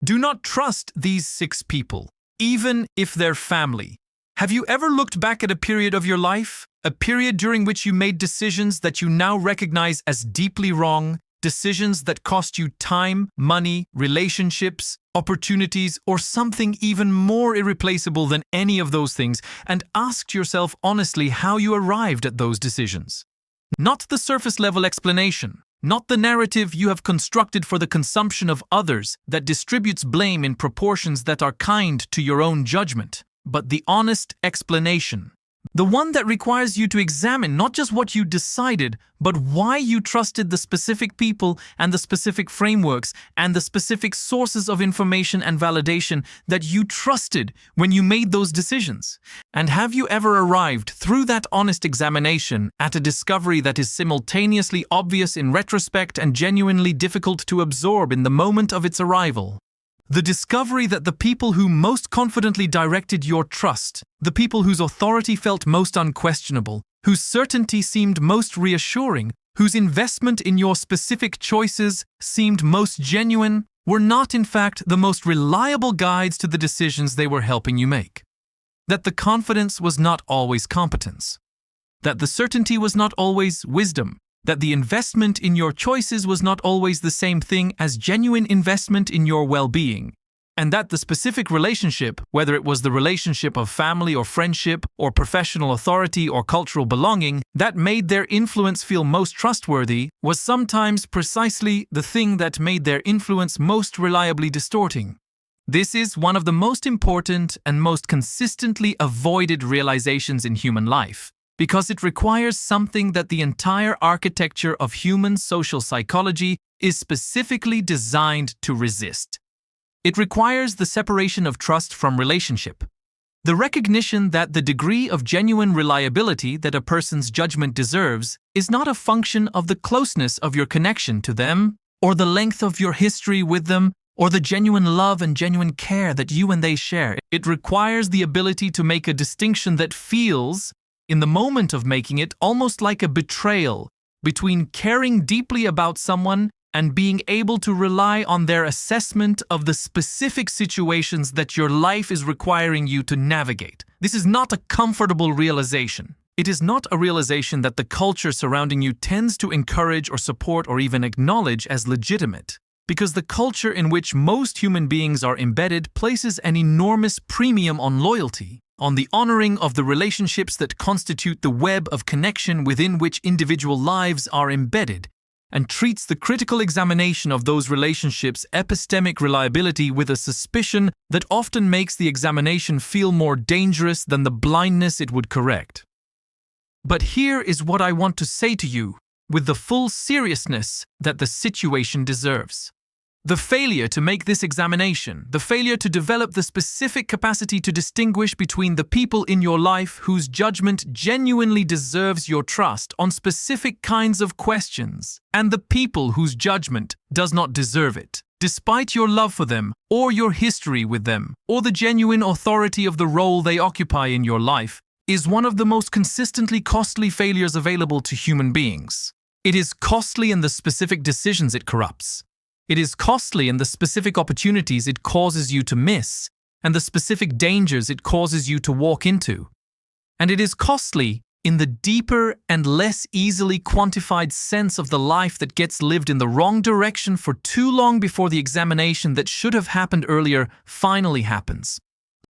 Do not trust these 6 people, even if they're family. Have you ever looked back at a period of your life, a period during which you made decisions that you now recognize as deeply wrong, decisions that cost you time, money, relationships, opportunities, or something even more irreplaceable than any of those things, and asked yourself honestly how you arrived at those decisions? Not the surface-level explanation, not the narrative you have constructed for the consumption of others that distributes blame in proportions that are kind to your own judgment, but the honest explanation. The one that requires you to examine not just what you decided, but why you trusted the specific people and the specific frameworks and the specific sources of information and validation that you trusted when you made those decisions. And have you ever arrived through that honest examination at a discovery that is simultaneously obvious in retrospect and genuinely difficult to absorb in the moment of its arrival? The discovery that the people who most confidently directed your trust, the people whose authority felt most unquestionable, whose certainty seemed most reassuring, whose investment in your specific choices seemed most genuine, were not in fact the most reliable guides to the decisions they were helping you make. That the confidence was not always competence. That the certainty was not always wisdom. That the investment in your choices was not always the same thing as genuine investment in your well-being, and that the specific relationship, whether it was the relationship of family or friendship or professional authority or cultural belonging, that made their influence feel most trustworthy was sometimes precisely the thing that made their influence most reliably distorting. This is one of the most important and most consistently avoided realizations in human life, because it requires something that the entire architecture of human social psychology is specifically designed to resist. It requires the separation of trust from relationship. The recognition that the degree of genuine reliability that a person's judgment deserves is not a function of the closeness of your connection to them, or the length of your history with them, or the genuine love and genuine care that you and they share. It requires the ability to make a distinction that feels, in the moment of making it, almost like a betrayal between caring deeply about someone and being able to rely on their assessment of the specific situations that your life is requiring you to navigate. This is not a comfortable realization. It is not a realization that the culture surrounding you tends to encourage or support or even acknowledge as legitimate, because the culture in which most human beings are embedded places an enormous premium on loyalty, on the honoring of the relationships that constitute the web of connection within which individual lives are embedded, and treats the critical examination of those relationships' epistemic reliability with a suspicion that often makes the examination feel more dangerous than the blindness it would correct. But here is what I want to say to you with the full seriousness that the situation deserves. The failure to make this examination, the failure to develop the specific capacity to distinguish between the people in your life whose judgment genuinely deserves your trust on specific kinds of questions, and the people whose judgment does not deserve it, despite your love for them, or your history with them, or the genuine authority of the role they occupy in your life, is one of the most consistently costly failures available to human beings. It is costly in the specific decisions it corrupts. It is costly in the specific opportunities it causes you to miss, and the specific dangers it causes you to walk into. And it is costly in the deeper and less easily quantified sense of the life that gets lived in the wrong direction for too long before the examination that should have happened earlier finally happens.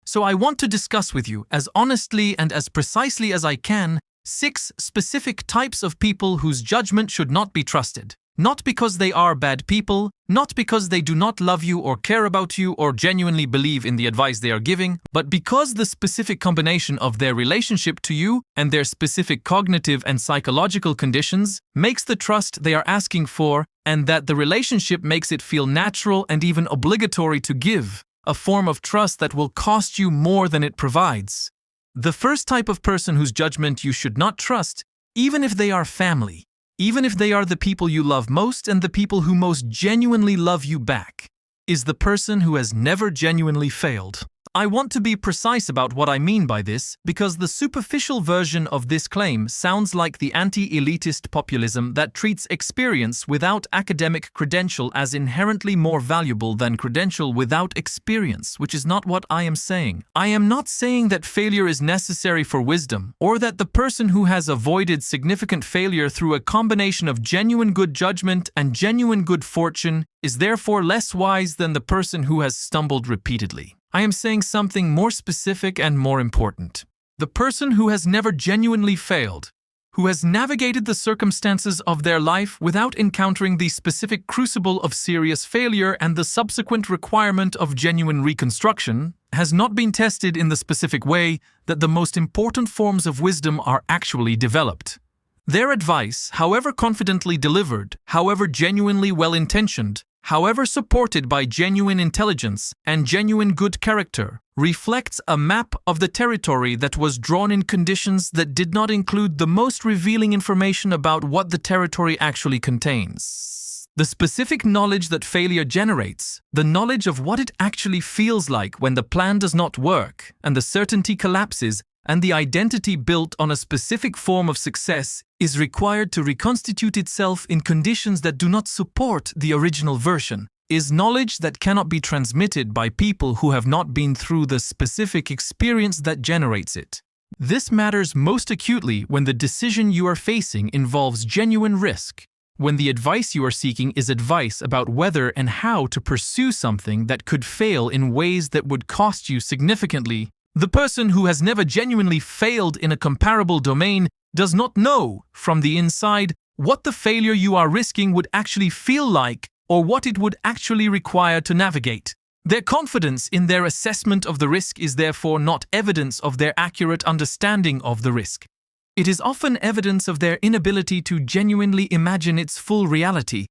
So I want to discuss with you, as honestly and as precisely as I can, 6 specific types of people whose judgment should not be trusted. Not because they are bad people, not because they do not love you or care about you or genuinely believe in the advice they are giving, but because the specific combination of their relationship to you and their specific cognitive and psychological conditions makes the trust they are asking for, and that the relationship makes it feel natural and even obligatory to give, a form of trust that will cost you more than it provides. The first type of person whose judgment you should not trust, even if they are family, even if they are the people you love most and the people who most genuinely love you back, is the person who has never genuinely failed. I want to be precise about what I mean by this because the superficial version of this claim sounds like the anti-elitist populism that treats experience without academic credential as inherently more valuable than credential without experience, which is not what I am saying. I am not saying that failure is necessary for wisdom, or that the person who has avoided significant failure through a combination of genuine good judgment and genuine good fortune is therefore less wise than the person who has stumbled repeatedly. I am saying something more specific and more important. The person who has never genuinely failed, who has navigated the circumstances of their life without encountering the specific crucible of serious failure and the subsequent requirement of genuine reconstruction, has not been tested in the specific way that the most important forms of wisdom are actually developed. Their advice, however confidently delivered, however genuinely well-intentioned, however supported by genuine intelligence and genuine good character, reflects a map of the territory that was drawn in conditions that did not include the most revealing information about what the territory actually contains. The specific knowledge that failure generates, the knowledge of what it actually feels like when the plan does not work and the certainty collapses, and the identity built on a specific form of success is required to reconstitute itself in conditions that do not support the original version, is knowledge that cannot be transmitted by people who have not been through the specific experience that generates it. This matters most acutely when the decision you are facing involves genuine risk, when the advice you are seeking is advice about whether and how to pursue something that could fail in ways that would cost you significantly. The person who has never genuinely failed in a comparable domain does not know, from the inside, what the failure you are risking would actually feel like or what it would actually require to navigate. Their confidence in their assessment of the risk is therefore not evidence of their accurate understanding of the risk. It is often evidence of their inability to genuinely imagine its full reality,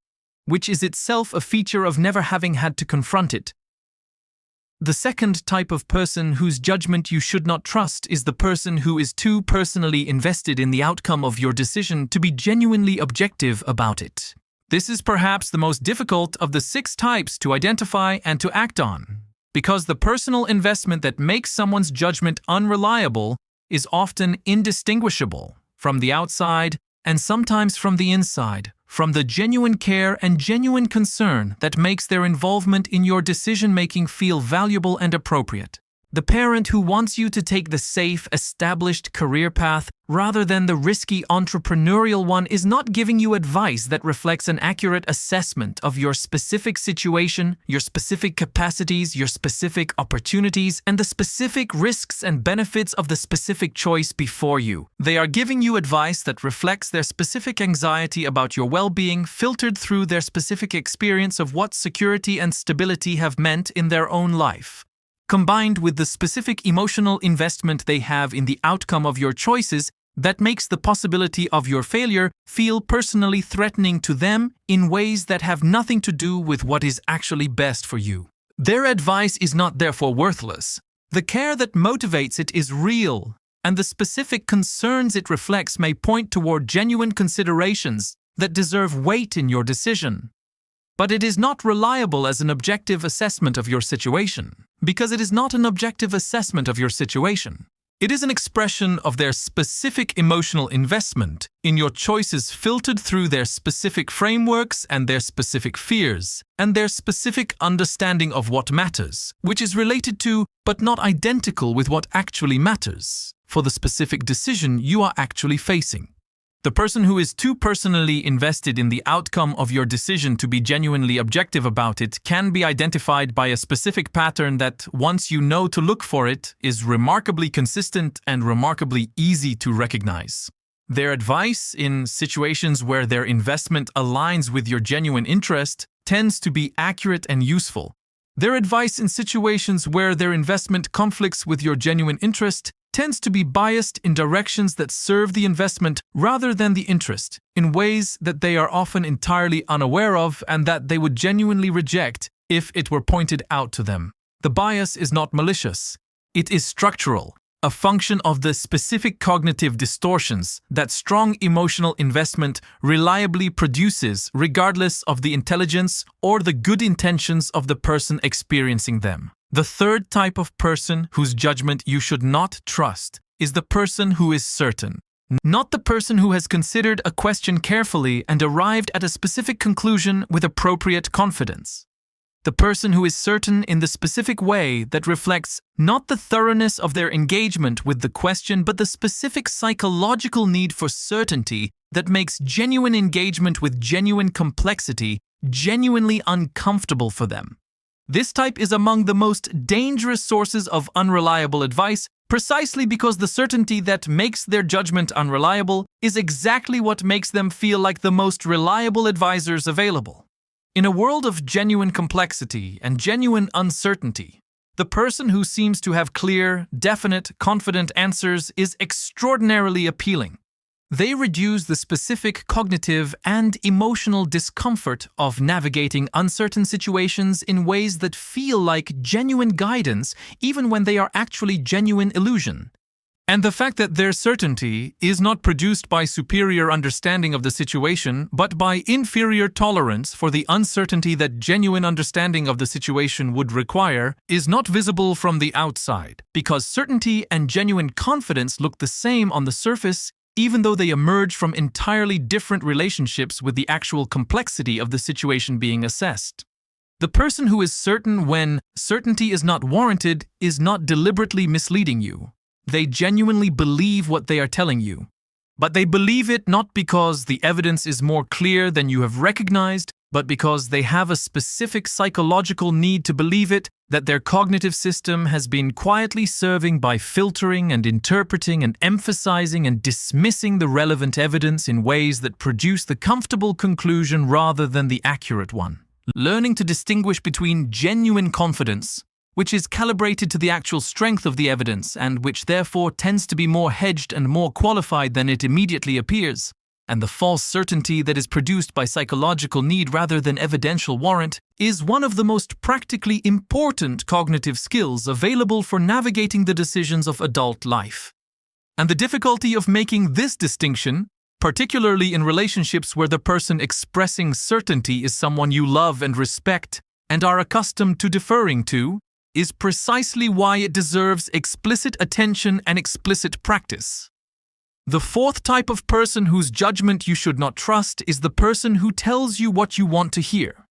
which is itself a feature of never having had to confront it. The second type of person whose judgment you should not trust is the person who is too personally invested in the outcome of your decision to be genuinely objective about it. This is perhaps the most difficult of the 6 types to identify and to act on, because the personal investment that makes someone's judgment unreliable is often indistinguishable from the outside and sometimes from the inside, from the genuine care and genuine concern that makes their involvement in your decision-making feel valuable and appropriate. The parent who wants you to take the safe, established career path rather than the risky entrepreneurial one is not giving you advice that reflects an accurate assessment of your specific situation, your specific capacities, your specific opportunities, and the specific risks and benefits of the specific choice before you. They are giving you advice that reflects their specific anxiety about your well-being, filtered through their specific experience of what security and stability have meant in their own life, combined with the specific emotional investment they have in the outcome of your choices that makes the possibility of your failure feel personally threatening to them in ways that have nothing to do with what is actually best for you. Their advice is not therefore worthless. The care that motivates it is real, and the specific concerns it reflects may point toward genuine considerations that deserve weight in your decision. But it is not reliable as an objective assessment of your situation, because it is not an objective assessment of your situation. It is an expression of their specific emotional investment in your choices filtered through their specific frameworks and their specific fears, and their specific understanding of what matters, which is related to, but not identical with what actually matters, for the specific decision you are actually facing. The person who is too personally invested in the outcome of your decision to be genuinely objective about it can be identified by a specific pattern that, once you know to look for it, is remarkably consistent and remarkably easy to recognize. Their advice in situations where their investment aligns with your genuine interest tends to be accurate and useful. Their advice in situations where their investment conflicts with your genuine interest tends to be biased in directions that serve the investment rather than the interest, in ways that they are often entirely unaware of and that they would genuinely reject if it were pointed out to them. The bias is not malicious. It is structural, a function of the specific cognitive distortions that strong emotional investment reliably produces regardless of the intelligence or the good intentions of the person experiencing them. The third type of person whose judgment you should not trust is the person who is certain. Not the person who has considered a question carefully and arrived at a specific conclusion with appropriate confidence. The person who is certain in the specific way that reflects not the thoroughness of their engagement with the question, but the specific psychological need for certainty that makes genuine engagement with genuine complexity genuinely uncomfortable for them. This type is among the most dangerous sources of unreliable advice, precisely because the certainty that makes their judgment unreliable is exactly what makes them feel like the most reliable advisors available. In a world of genuine complexity and genuine uncertainty, the person who seems to have clear, definite, confident answers is extraordinarily appealing. They reduce the specific cognitive and emotional discomfort of navigating uncertain situations in ways that feel like genuine guidance, even when they are actually genuine illusion. And the fact that their certainty is not produced by superior understanding of the situation, but by inferior tolerance for the uncertainty that genuine understanding of the situation would require, is not visible from the outside, because certainty and genuine confidence look the same on the surface, even though they emerge from entirely different relationships with the actual complexity of the situation being assessed. The person who is certain when certainty is not warranted is not deliberately misleading you. They genuinely believe what they are telling you. But they believe it not because the evidence is more clear than you have recognized, but because they have a specific psychological need to believe it, that their cognitive system has been quietly serving by filtering and interpreting and emphasizing and dismissing the relevant evidence in ways that produce the comfortable conclusion rather than the accurate one. Learning to distinguish between genuine confidence, which is calibrated to the actual strength of the evidence and which therefore tends to be more hedged and more qualified than it immediately appears, and the false certainty that is produced by psychological need rather than evidential warrant, is one of the most practically important cognitive skills available for navigating the decisions of adult life. And the difficulty of making this distinction, particularly in relationships where the person expressing certainty is someone you love and respect and are accustomed to deferring to, is precisely why it deserves explicit attention and explicit practice. The fourth type of person whose judgment you should not trust is the person who tells you what you want to hear.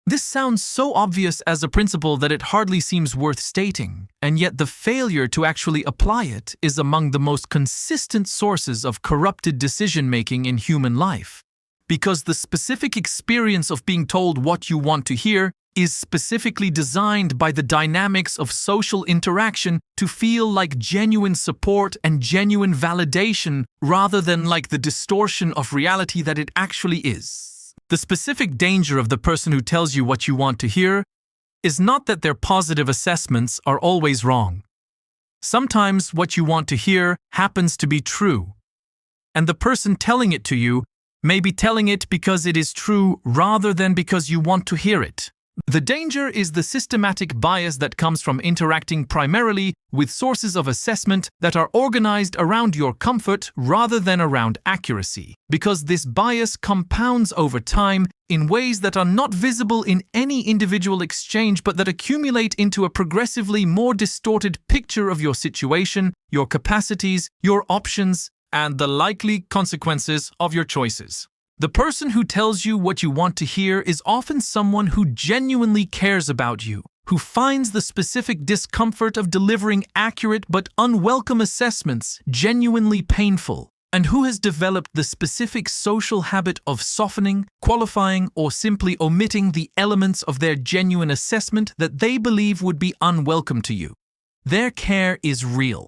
This sounds so obvious as a principle that it hardly seems worth stating, and yet the failure to actually apply it is among the most consistent sources of corrupted decision-making in human life. Because the specific experience of being told what you want to hear is specifically designed by the dynamics of social interaction to feel like genuine support and genuine validation rather than like the distortion of reality that it actually is. The specific danger of the person who tells you what you want to hear is not that their positive assessments are always wrong. Sometimes what you want to hear happens to be true, and the person telling it to you may be telling it because it is true rather than because you want to hear it. The danger is the systematic bias that comes from interacting primarily with sources of assessment that are organized around your comfort rather than around accuracy, because this bias compounds over time in ways that are not visible in any individual exchange but that accumulate into a progressively more distorted picture of your situation, your capacities, your options, and the likely consequences of your choices. The person who tells you what you want to hear is often someone who genuinely cares about you, who finds the specific discomfort of delivering accurate but unwelcome assessments genuinely painful, and who has developed the specific social habit of softening, qualifying, or simply omitting the elements of their genuine assessment that they believe would be unwelcome to you. Their care is real,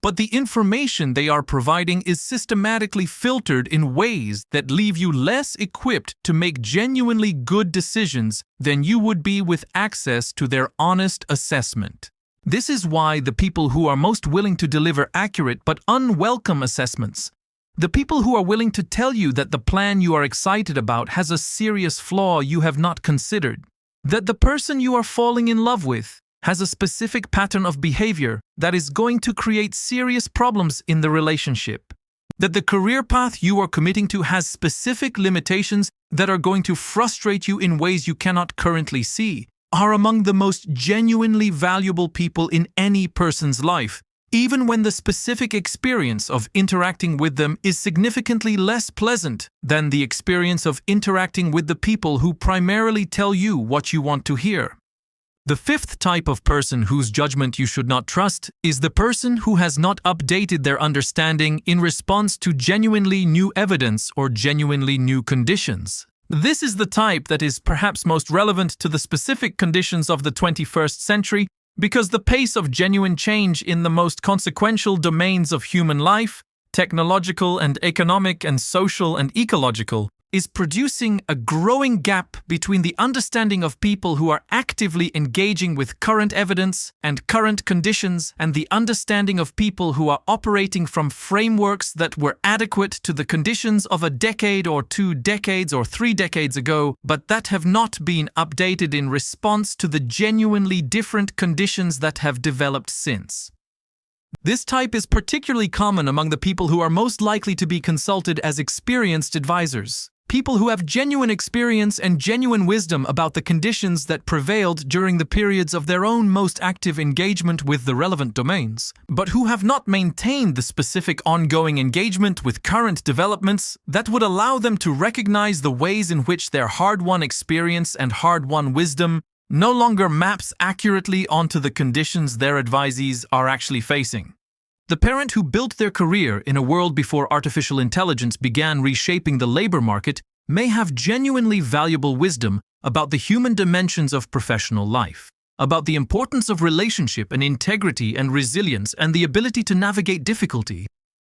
but the information they are providing is systematically filtered in ways that leave you less equipped to make genuinely good decisions than you would be with access to their honest assessment. This is why the people who are most willing to deliver accurate but unwelcome assessments, the people who are willing to tell you that the plan you are excited about has a serious flaw you have not considered, that the person you are falling in love with has a specific pattern of behavior that is going to create serious problems in the relationship, that the career path you are committing to has specific limitations that are going to frustrate you in ways you cannot currently see, are among the most genuinely valuable people in any person's life, even when the specific experience of interacting with them is significantly less pleasant than the experience of interacting with the people who primarily tell you what you want to hear. The fifth type of person whose judgment you should not trust is the person who has not updated their understanding in response to genuinely new evidence or genuinely new conditions. This is the type that is perhaps most relevant to the specific conditions of the 21st century because the pace of genuine change in the most consequential domains of human life, technological and economic and social and ecological, is producing a growing gap between the understanding of people who are actively engaging with current evidence and current conditions and the understanding of people who are operating from frameworks that were adequate to the conditions of a decade or 2 decades or 3 decades ago, but that have not been updated in response to the genuinely different conditions that have developed since. This type is particularly common among the people who are most likely to be consulted as experienced advisors. People who have genuine experience and genuine wisdom about the conditions that prevailed during the periods of their own most active engagement with the relevant domains, but who have not maintained the specific ongoing engagement with current developments that would allow them to recognize the ways in which their hard-won experience and hard-won wisdom no longer maps accurately onto the conditions their advisees are actually facing. The parent who built their career in a world before artificial intelligence began reshaping the labor market may have genuinely valuable wisdom about the human dimensions of professional life, about the importance of relationship and integrity and resilience and the ability to navigate difficulty.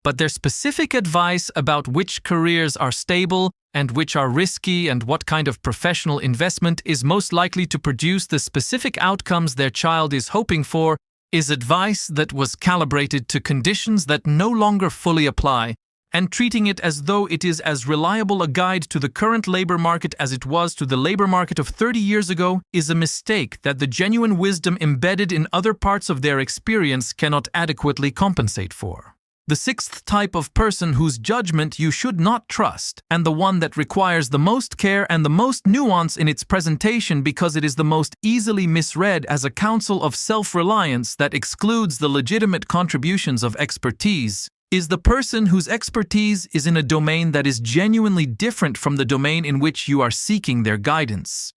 But their specific advice about which careers are stable and which are risky and what kind of professional investment is most likely to produce the specific outcomes their child is hoping for is advice that was calibrated to conditions that no longer fully apply, and treating it as though it is as reliable a guide to the current labor market as it was to the labor market of 30 years ago is a mistake that the genuine wisdom embedded in other parts of their experience cannot adequately compensate for. The sixth type of person whose judgment you should not trust, and the one that requires the most care and the most nuance in its presentation because it is the most easily misread as a counsel of self-reliance that excludes the legitimate contributions of expertise, is the person whose expertise is in a domain that is genuinely different from the domain in which you are seeking their guidance.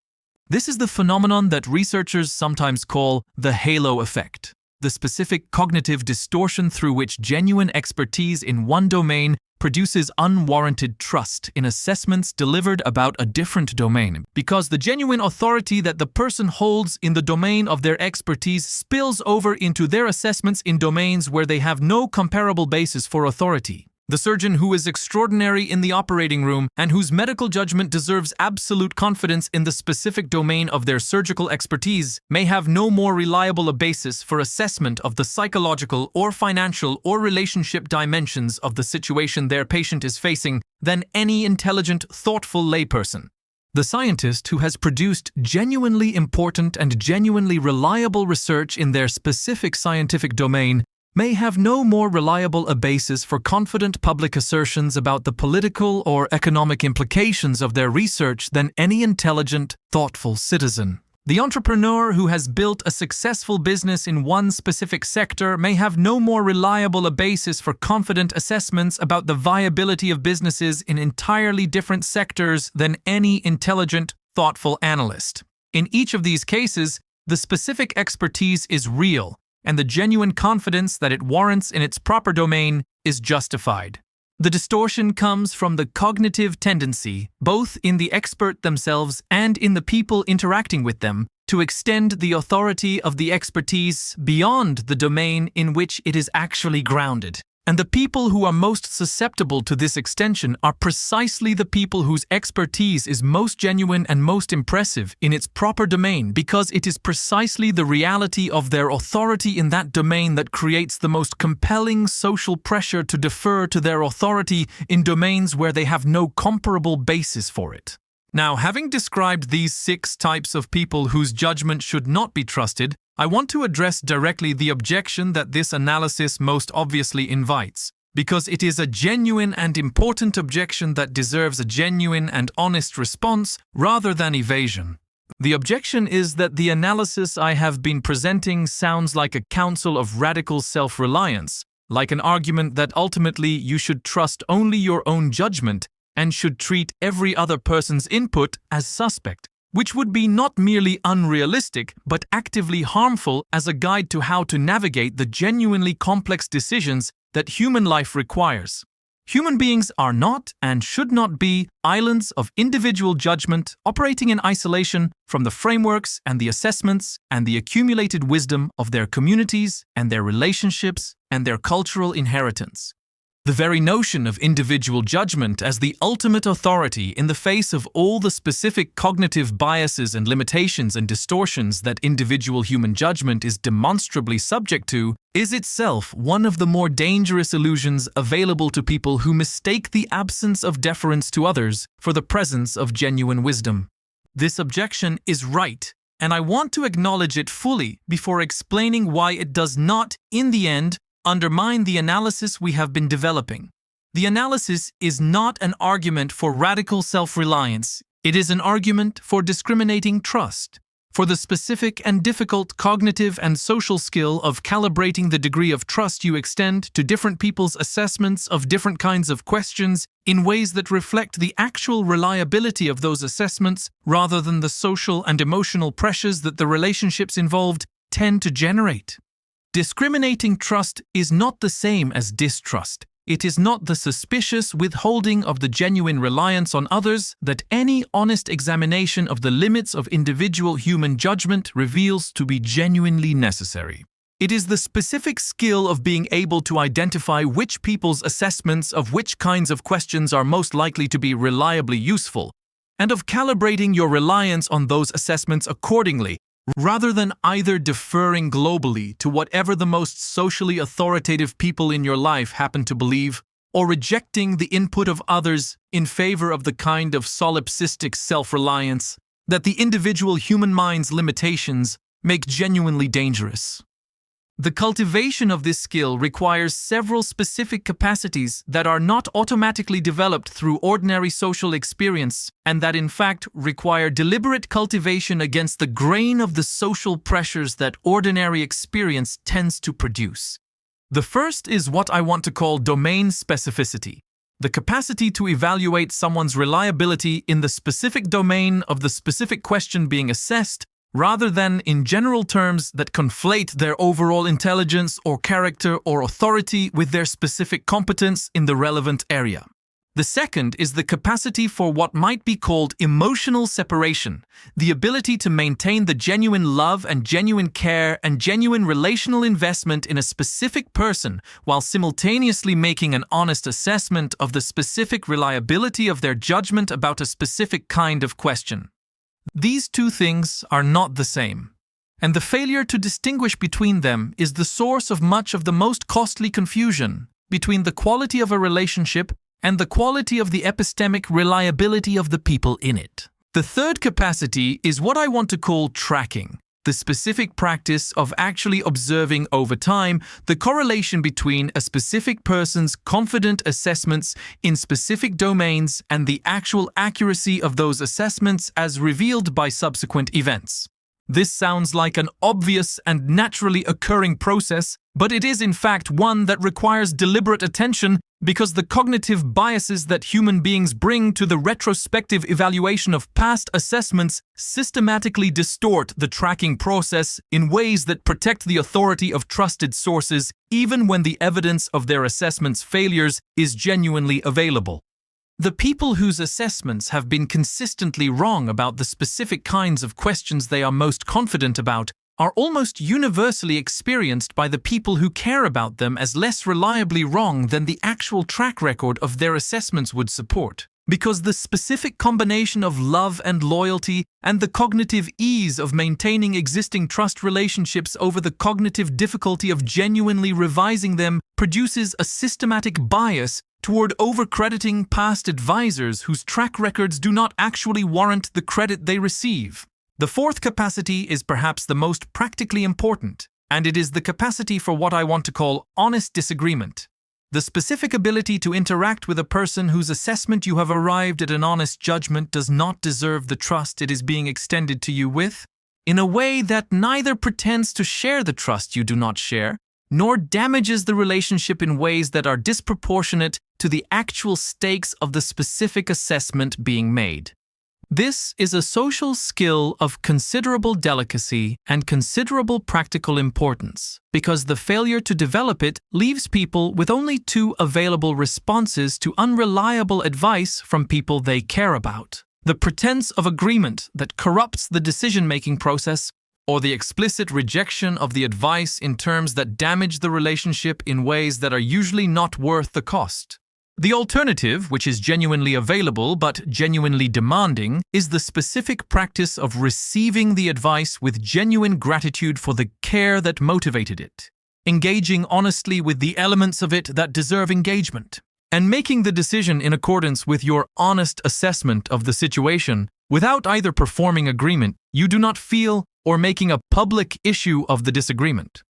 This is the phenomenon that researchers sometimes call the halo effect. The specific cognitive distortion through which genuine expertise in one domain produces unwarranted trust in assessments delivered about a different domain, because the genuine authority that the person holds in the domain of their expertise spills over into their assessments in domains where they have no comparable basis for authority. The surgeon who is extraordinary in the operating room and whose medical judgment deserves absolute confidence in the specific domain of their surgical expertise may have no more reliable a basis for assessment of the psychological or financial or relationship dimensions of the situation their patient is facing than any intelligent, thoughtful layperson. The scientist who has produced genuinely important and genuinely reliable research in their specific scientific domain may have no more reliable a basis for confident public assertions about the political or economic implications of their research than any intelligent, thoughtful citizen. The entrepreneur who has built a successful business in one specific sector may have no more reliable a basis for confident assessments about the viability of businesses in entirely different sectors than any intelligent, thoughtful analyst. In each of these cases, the specific expertise is real, and the genuine confidence that it warrants in its proper domain is justified. The distortion comes from the cognitive tendency, both in the expert themselves and in the people interacting with them, to extend the authority of the expertise beyond the domain in which it is actually grounded. And the people who are most susceptible to this extension are precisely the people whose expertise is most genuine and most impressive in its proper domain, because it is precisely the reality of their authority in that domain that creates the most compelling social pressure to defer to their authority in domains where they have no comparable basis for it. Now, having described these 6 types of people whose judgment should not be trusted, I want to address directly the objection that this analysis most obviously invites, because it is a genuine and important objection that deserves a genuine and honest response rather than evasion. The objection is that the analysis I have been presenting sounds like a counsel of radical self-reliance, like an argument that ultimately you should trust only your own judgment and should treat every other person's input as suspect, which would be not merely unrealistic but actively harmful as a guide to how to navigate the genuinely complex decisions that human life requires. Human beings are not and should not be islands of individual judgment operating in isolation from the frameworks and the assessments and the accumulated wisdom of their communities and their relationships and their cultural inheritance. The very notion of individual judgment as the ultimate authority in the face of all the specific cognitive biases and limitations and distortions that individual human judgment is demonstrably subject to is itself one of the more dangerous illusions available to people who mistake the absence of deference to others for the presence of genuine wisdom. This objection is right, and I want to acknowledge it fully before explaining why it does not, in the end, undermine the analysis we have been developing. The analysis is not an argument for radical self-reliance. It is an argument for discriminating trust, for the specific and difficult cognitive and social skill of calibrating the degree of trust you extend to different people's assessments of different kinds of questions in ways that reflect the actual reliability of those assessments rather than the social and emotional pressures that the relationships involved tend to generate. Discriminating trust is not the same as distrust. It is not the suspicious withholding of the genuine reliance on others that any honest examination of the limits of individual human judgment reveals to be genuinely necessary. It is the specific skill of being able to identify which people's assessments of which kinds of questions are most likely to be reliably useful, and of calibrating your reliance on those assessments accordingly, rather than either deferring globally to whatever the most socially authoritative people in your life happen to believe, or rejecting the input of others in favor of the kind of solipsistic self-reliance that the individual human mind's limitations make genuinely dangerous. The cultivation of this skill requires several specific capacities that are not automatically developed through ordinary social experience and that in fact require deliberate cultivation against the grain of the social pressures that ordinary experience tends to produce. The first is what I want to call domain specificity, the capacity to evaluate someone's reliability in the specific domain of the specific question being assessed, rather than in general terms that conflate their overall intelligence or character or authority with their specific competence in the relevant area. The second is the capacity for what might be called emotional separation, the ability to maintain the genuine love and genuine care and genuine relational investment in a specific person while simultaneously making an honest assessment of the specific reliability of their judgment about a specific kind of question. These two things are not the same, and the failure to distinguish between them is the source of much of the most costly confusion between the quality of a relationship and the quality of the epistemic reliability of the people in it. The third capacity is what I want to call tracking, the specific practice of actually observing over time the correlation between a specific person's confident assessments in specific domains and the actual accuracy of those assessments as revealed by subsequent events. This sounds like an obvious and naturally occurring process, but it is in fact one that requires deliberate attention because the cognitive biases that human beings bring to the retrospective evaluation of past assessments systematically distort the tracking process in ways that protect the authority of trusted sources even when the evidence of their assessments' failures is genuinely available. The people whose assessments have been consistently wrong about the specific kinds of questions they are most confident about are almost universally experienced by the people who care about them as less reliably wrong than the actual track record of their assessments would support. Because the specific combination of love and loyalty and the cognitive ease of maintaining existing trust relationships over the cognitive difficulty of genuinely revising them produces a systematic bias toward overcrediting past advisors whose track records do not actually warrant the credit they receive. The fourth capacity is perhaps the most practically important, and it is the capacity for what I want to call honest disagreement. The specific ability to interact with a person whose assessment you have arrived at an honest judgment does not deserve the trust it is being extended to you with, in a way that neither pretends to share the trust you do not share, nor damages the relationship in ways that are disproportionate to the actual stakes of the specific assessment being made. This is a social skill of considerable delicacy and considerable practical importance, because the failure to develop it leaves people with only two available responses to unreliable advice from people they care about: the pretense of agreement that corrupts the decision-making process, or the explicit rejection of the advice in terms that damage the relationship in ways that are usually not worth the cost. The alternative, which is genuinely available but genuinely demanding, is the specific practice of receiving the advice with genuine gratitude for the care that motivated it, engaging honestly with the elements of it that deserve engagement, and making the decision in accordance with your honest assessment of the situation without either performing agreement you do not feel or making a public issue of the disagreement.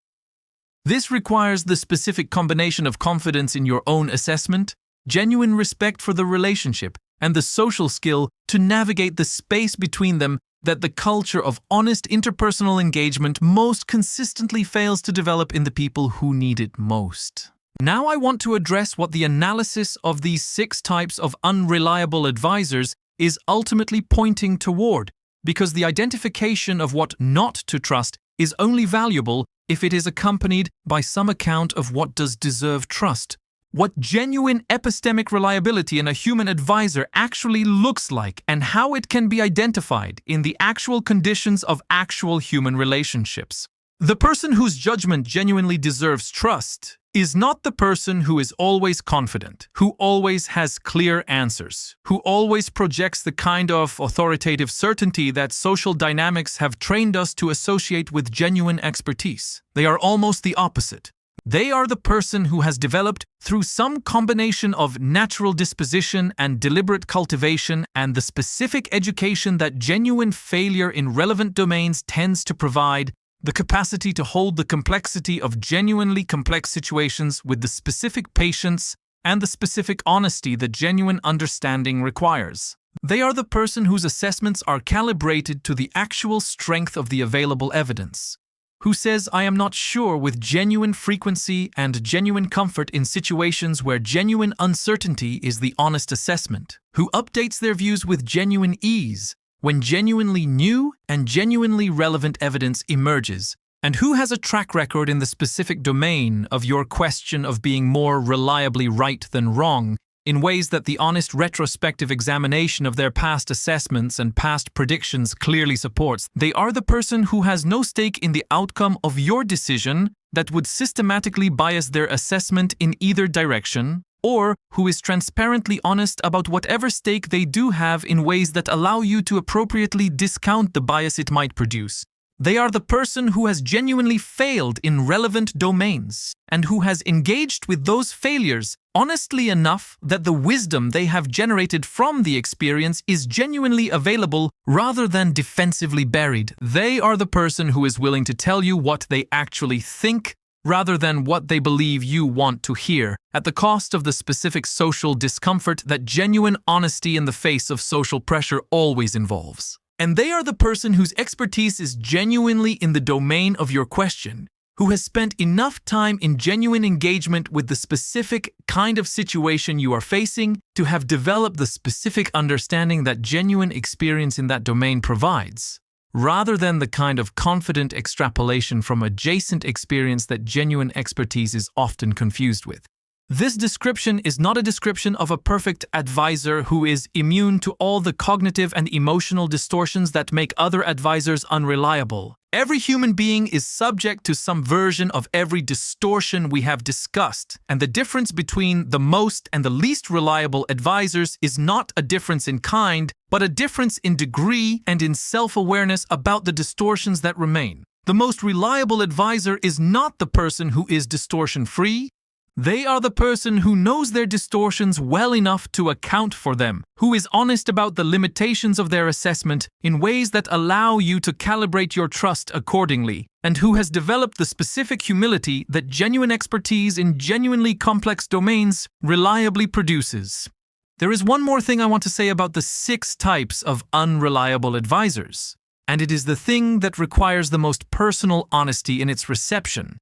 This requires the specific combination of confidence in your own assessment, genuine respect for the relationship, and the social skill to navigate the space between them that the culture of honest interpersonal engagement most consistently fails to develop in the people who need it most. Now I want to address what the analysis of these 6 types of unreliable advisors is ultimately pointing toward, because the identification of what not to trust is only valuable if it is accompanied by some account of what does deserve trust. What genuine epistemic reliability in a human advisor actually looks like and how it can be identified in the actual conditions of actual human relationships. The person whose judgment genuinely deserves trust is not the person who is always confident, who always has clear answers, who always projects the kind of authoritative certainty that social dynamics have trained us to associate with genuine expertise. They are almost the opposite. They are the person who has developed, through some combination of natural disposition and deliberate cultivation and the specific education that genuine failure in relevant domains tends to provide, the capacity to hold the complexity of genuinely complex situations with the specific patience and the specific honesty that genuine understanding requires. They are the person whose assessments are calibrated to the actual strength of the available evidence, who says "I am not sure" with genuine frequency and genuine comfort in situations where genuine uncertainty is the honest assessment, who updates their views with genuine ease when genuinely new and genuinely relevant evidence emerges, and who has a track record in the specific domain of your question of being more reliably right than wrong, in ways that the honest retrospective examination of their past assessments and past predictions clearly supports. They are the person who has no stake in the outcome of your decision that would systematically bias their assessment in either direction, or who is transparently honest about whatever stake they do have in ways that allow you to appropriately discount the bias it might produce. They are the person who has genuinely failed in relevant domains and who has engaged with those failures honestly enough that the wisdom they have generated from the experience is genuinely available rather than defensively buried. They are the person who is willing to tell you what they actually think rather than what they believe you want to hear, at the cost of the specific social discomfort that genuine honesty in the face of social pressure always involves. And they are the person whose expertise is genuinely in the domain of your question, who has spent enough time in genuine engagement with the specific kind of situation you are facing to have developed the specific understanding that genuine experience in that domain provides, rather than the kind of confident extrapolation from adjacent experience that genuine expertise is often confused with. This description is not a description of a perfect advisor who is immune to all the cognitive and emotional distortions that make other advisors unreliable. Every human being is subject to some version of every distortion we have discussed, and the difference between the most and the least reliable advisors is not a difference in kind, but a difference in degree and in self-awareness about the distortions that remain. The most reliable advisor is not the person who is distortion-free. They are the person who knows their distortions well enough to account for them, who is honest about the limitations of their assessment in ways that allow you to calibrate your trust accordingly, and who has developed the specific humility that genuine expertise in genuinely complex domains reliably produces. There is one more thing I want to say about the 6 types of unreliable advisors, and it is the thing that requires the most personal honesty in its reception.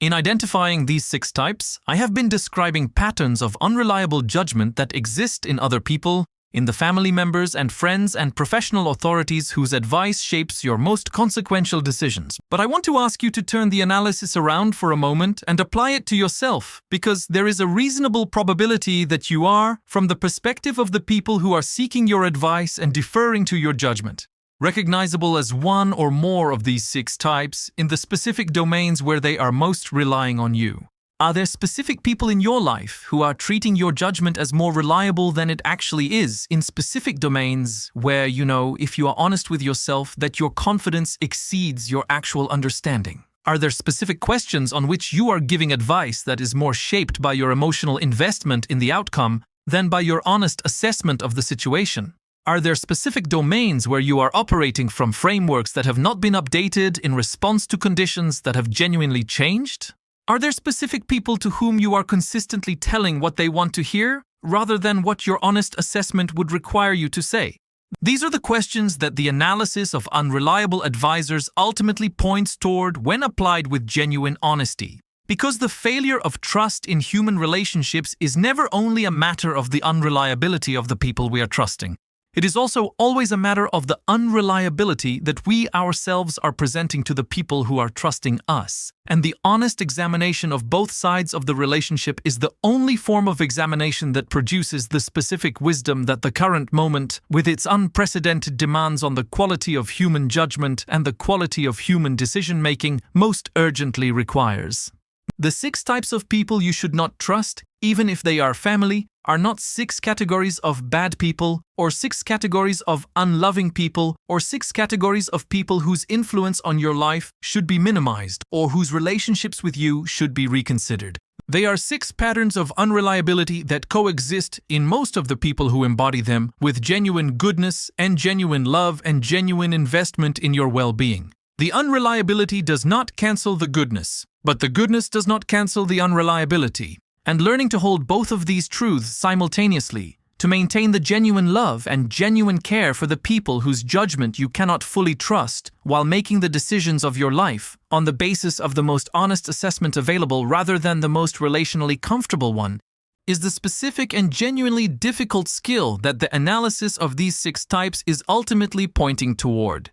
In identifying these 6 types, I have been describing patterns of unreliable judgment that exist in other people, in the family members and friends and professional authorities whose advice shapes your most consequential decisions. But I want to ask you to turn the analysis around for a moment and apply it to yourself, because there is a reasonable probability that you are, from the perspective of the people who are seeking your advice and deferring to your judgment, recognizable as one or more of these 6 types in the specific domains where they are most relying on you. Are there specific people in your life who are treating your judgment as more reliable than it actually is in specific domains where you know, if you are honest with yourself, that your confidence exceeds your actual understanding? Are there specific questions on which you are giving advice that is more shaped by your emotional investment in the outcome than by your honest assessment of the situation? Are there specific domains where you are operating from frameworks that have not been updated in response to conditions that have genuinely changed? Are there specific people to whom you are consistently telling what they want to hear, rather than what your honest assessment would require you to say? These are the questions that the analysis of unreliable advisors ultimately points toward when applied with genuine honesty. Because the failure of trust in human relationships is never only a matter of the unreliability of the people we are trusting. It is also always a matter of the unreliability that we ourselves are presenting to the people who are trusting us. And the honest examination of both sides of the relationship is the only form of examination that produces the specific wisdom that the current moment, with its unprecedented demands on the quality of human judgment and the quality of human decision-making, most urgently requires. The 6 types of people you should not trust, even if they are family, are not 6 categories of bad people, or 6 categories of unloving people, or 6 categories of people whose influence on your life should be minimized, or whose relationships with you should be reconsidered. They are 6 patterns of unreliability that coexist in most of the people who embody them, with genuine goodness and genuine love and genuine investment in your well-being. The unreliability does not cancel the goodness, but the goodness does not cancel the unreliability. And learning to hold both of these truths simultaneously, to maintain the genuine love and genuine care for the people whose judgment you cannot fully trust while making the decisions of your life on the basis of the most honest assessment available rather than the most relationally comfortable one, is the specific and genuinely difficult skill that the analysis of these 6 types is ultimately pointing toward.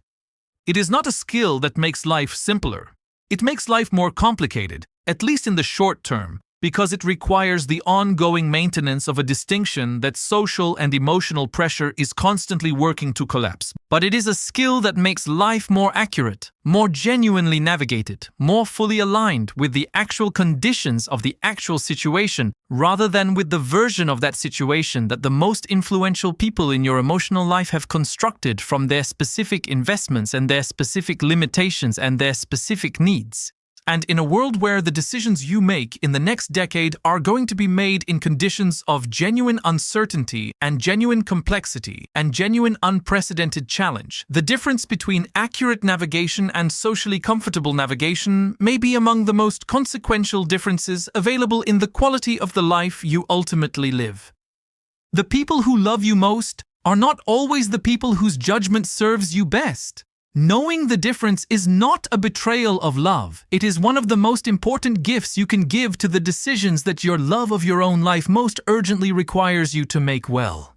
It is not a skill that makes life simpler. It makes life more complicated, at least in the short term, because it requires the ongoing maintenance of a distinction that social and emotional pressure is constantly working to collapse. But it is a skill that makes life more accurate, more genuinely navigated, more fully aligned with the actual conditions of the actual situation, rather than with the version of that situation that the most influential people in your emotional life have constructed from their specific investments and their specific limitations and their specific needs. And in a world where the decisions you make in the next decade are going to be made in conditions of genuine uncertainty and genuine complexity and genuine unprecedented challenge, the difference between accurate navigation and socially comfortable navigation may be among the most consequential differences available in the quality of the life you ultimately live. The people who love you most are not always the people whose judgment serves you best. Knowing the difference is not a betrayal of love. It is one of the most important gifts you can give to the decisions that your love of your own life most urgently requires you to make well.